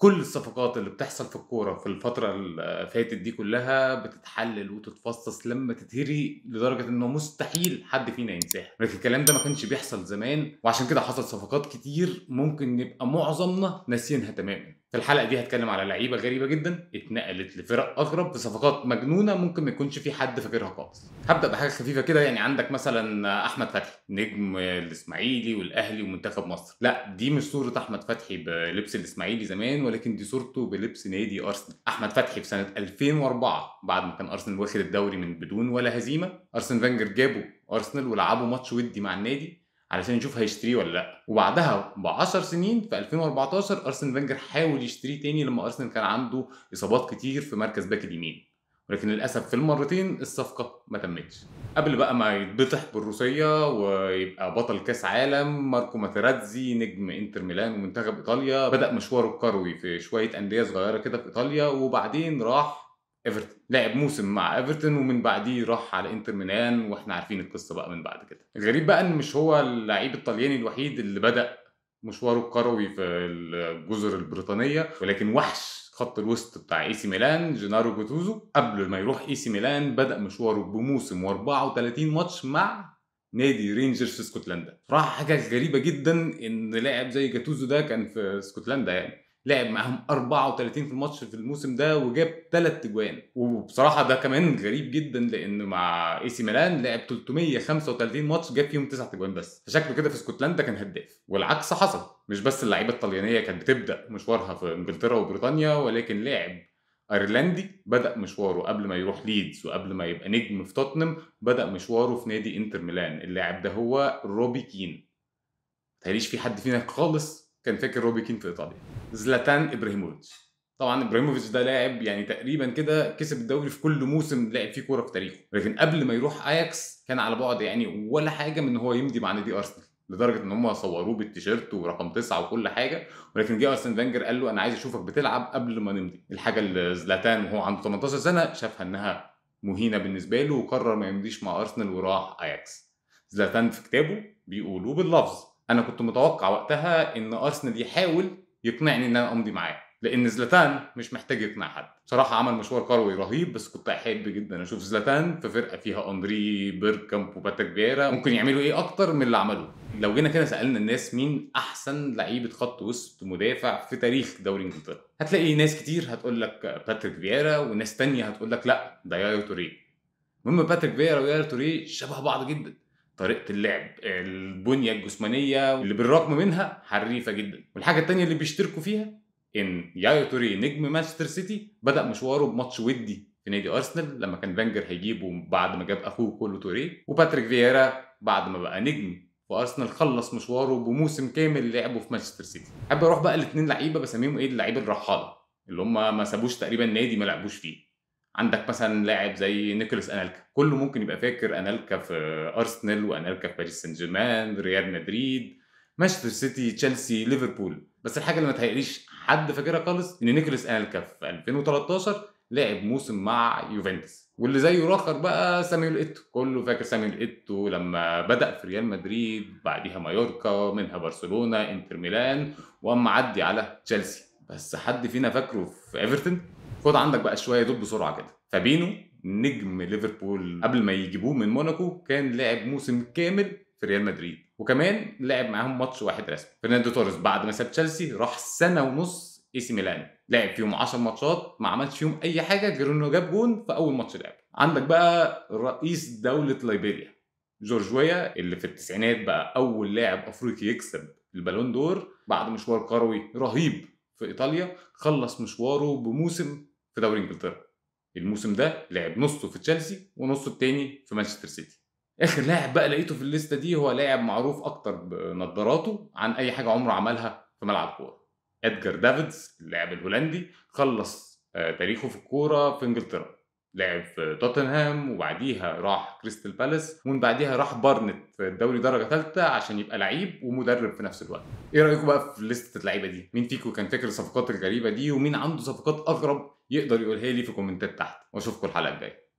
كل الصفقات اللي بتحصل في الكورة في الفترة اللي فاتت دي كلها بتتحلل وتتفصص لما تتهري لدرجة انه مستحيل حد فينا ينساها، لكن الكلام ده ما كانش بيحصل زمان، وعشان كده حصل صفقات كتير ممكن نبقى معظمنا ناسيينها تماما. في الحلقة دي هتكلم على لعيبة غريبة جدا اتنقلت لفرق اغرب في صفقات مجنونة ممكن ما يكونش في حد فاكرها خالص. هبدأ بحاجة خفيفة كده، يعني عندك مثلا احمد فتحي نجم الاسماعيلي والاهلي ومنتخب مصر. لا دي مش صورة احمد فتحي بلبس الاسماعيلي زمان، ولكن دي صورته بلبس نادي ارسنال. احمد فتحي في سنة 2004 بعد ما كان ارسنال واخد الدوري من بدون ولا هزيمة، ارسن فانجر جابه ارسنال ولعبوا ماتش ودي مع النادي علشان يشوف هيشتريه ولا لا. وبعدها ب 10 سنين في 2014 ارسن فانجر حاول يشتريه تاني لما ارسنال كان عنده اصابات كتير في مركز باك اليمين، ولكن للاسف في المرتين الصفقه ما تمتش. قبل بقى ما يتبطح بالروسيه ويبقى بطل كاس عالم، ماركو ماتيراتزي نجم انتر ميلان ومنتخب ايطاليا بدا مشواره الكروي في شويه انديه صغيره كده في ايطاليا، وبعدين راح ايفرتون، لعب موسم مع ايفرتون ومن بعديه راح على انتر ميلان، واحنا عارفين القصه بقى من بعد كده. الغريب بقى ان مش هو اللعيب الطلياني الوحيد اللي بدا مشواره الكروي في الجزر البريطانيه، ولكن وحش خط الوسط بتاع اي سي ميلان جينارو جوتوزو قبل ما يروح اي سي ميلان بدا مشواره بموسم و34 ماتش مع نادي رينجرز في اسكتلندا. صراحه حاجه غريبه جدا ان لاعب زي جاتوزو ده كان في اسكتلندا، يعني لعب معاهم 34 في الماتش في الموسم ده وجاب 3 اجوان. وبصراحه ده كمان غريب جدا لان مع اي سي ميلان لعب 335 ماتش جاب فيهم 9 اجوان بس، فشكله كده في اسكتلندا كان هداف. والعكس حصل، مش بس اللعيبه الطليانيه كانت بتبدا مشوارها في انجلترا وبريطانيا، ولكن لاعب ايرلندي بدا مشواره قبل ما يروح ليدز وقبل ما يبقى نجم في توتنهام بدا مشواره في نادي انتر ميلان. اللاعب ده هو روبي كين. متهيأليش في حد فينا خالص كان فاكر روبي كين في ايطاليا. زلاتان ابراهيموفيتش. طبعا ابراهيموفيتش ده لاعب يعني تقريبا كده كسب الدوري في كل موسم لعب فيه كوره في تاريخه، لكن قبل ما يروح اياكس كان على بعد يعني ولا حاجه من ان هو يمضي مع نادي ارسنال، لدرجه ان هم صوروه بالتيشيرت ورقم 9 وكل حاجه، ولكن جه ارسن فانجر قال له انا عايز اشوفك بتلعب قبل ما نمضي. الحاجه اللي زلاتان وهو عنده 18 سنه شافها انها مهينه بالنسبه له وقرر ما يمضيش مع ارسنال وراح اياكس. زلاتان في كتابه بيقولوا باللفظ انا كنت متوقع وقتها ان ارسنال يحاول يقنعني ان انا امضي معاه، لان زلاتان مش محتاج يقنع حد. بصراحه عمل مشوار كروي رهيب، بس كنت احب جدا اشوف زلاتان في فرقه فيها اندري بيركامب وباتريك فييرا ممكن يعملوا ايه اكتر من اللي عملوه. لو جينا كده سالنا الناس مين احسن لعيبه خط وسط مدافع في تاريخ دوري انجلترا، هتلاقي ناس كتير هتقول لك باتريك فييرا، وناس تانية هتقول لك لا ده يايا توريه. المهم باتريك فييرا ويايا توريه شبه بعض جدا، طريقه اللعب، البنيه الجسمانيه اللي بالرغم منها حريفه جدا. والحاجه الثانيه اللي بيشتركوا فيها ان يايا توري نجم مانشستر سيتي بدا مشواره بماتش ودي في نادي ارسنال لما كان فانجر هيجيبه بعد ما جاب اخوه كولو توري، وباتريك فييرا بعد ما بقى نجم في ارسنال خلص مشواره بموسم كامل لعبه في مانشستر سيتي. حابب اروح بقى الاثنين لعيبه بسميهم ايه، اللعيبه الرحاله اللي هم ما سابوش تقريبا نادي ما لعبوش فيه. عندك مثلا لاعب زي نيكولاس انالكا، كله ممكن يبقى فاكر انالكا في ارسنال وانالكا في باريس سان جيرمان ريال مدريد مانشستر سيتي تشيلسي ليفربول، بس الحاجه اللي ما تهيأليش حد فاكرها خالص ان نيكولاس انالكا في 2013 لعب موسم مع يوفنتوس. واللي زيه راخر بقى ساميول ايتو، كله فاكر ساميول ايتو لما بدأ في ريال مدريد بعديها مايوركا منها برشلونه انتر ميلان واما عدي على تشيلسي. بس حد فينا فاكره في ايفرتون؟ خد عندك بقى شويه دول بسرعه كده. فابينو نجم ليفربول قبل ما يجيبوه من موناكو كان لاعب موسم كامل في ريال مدريد، وكمان لعب معاهم ماتش واحد رسمي. فرناندو توريس بعد ما ساب تشيلسي راح سنه ونص اي سي ميلان، لعب فيهم 10 ماتشات ما عملش فيهم اي حاجه غير انه جاب جون في اول ماتش لعب. عندك بقى رئيس دوله ليبيريا جورج ويا اللي في التسعينات بقى اول لاعب افريقي يكسب البالون دور بعد مشوار كروي رهيب في ايطاليا. خلص مشواره بموسم في دوري انجلترا، الموسم ده لعب نصه في تشيلسي ونصه التاني في مانشستر سيتي. اخر لاعب بقى لقيته في الليسته دي هو لاعب معروف اكتر بنظاراته عن اي حاجه عمره عملها في ملعب كوره، ادجار دافيدز اللاعب الهولندي. خلص تاريخه في الكوره في انجلترا، لعب في توتنهام وبعديها راح كريستال بالاس ومن بعديها راح بارنت في الدوري درجه ثالثه عشان يبقى لعيب ومدرب في نفس الوقت. ايه رايكم بقى في لسته اللعيبه دي؟ مين فيكم كان فاكر الصفقات الغريبه دي، ومين عنده صفقات اغرب يقدر يقولها لي في كومنتات تحت، واشوفكم الحلقه الجايه.